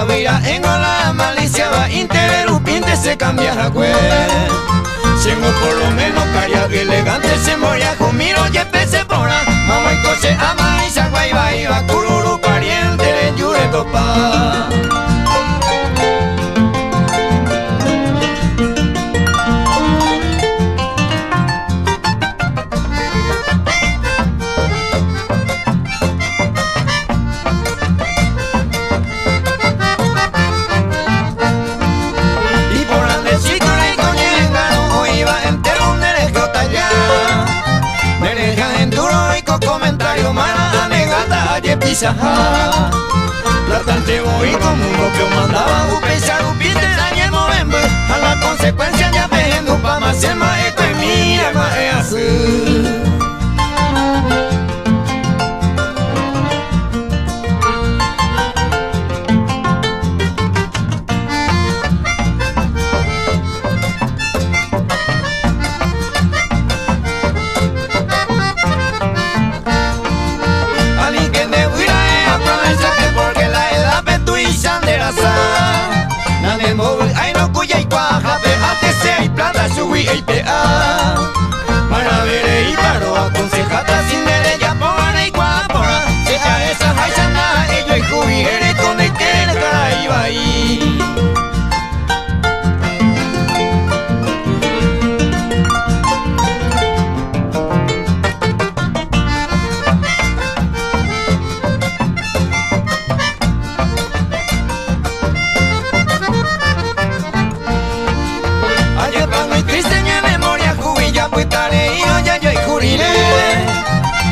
vira en la malicia va interrumpinte se cambia a cue. Siendo por lo menos calla que elegante se moría con miro y empecé por la mamá y coche ama y sagua y va y va cururu pariente de yure topa. Platante voy como un bloqueo mandaba upesa upite dañe movembe a la consecuencia ya vendo pa más se mae que mira mae así. Para ver y paro aconsejata sin de ella pone y guapora deja esa jaisana ello y jubiere con el que la cara iba ahí.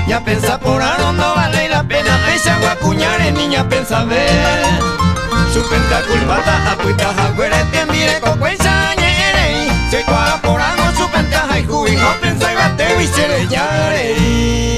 Ya pensa por ahora no vale la pena esa guacuñare niña pensa ver su penta culpata apuita agüere te mire con cuenza ñere se cua por algo su penta y jubi no pensa y bate y se le llare.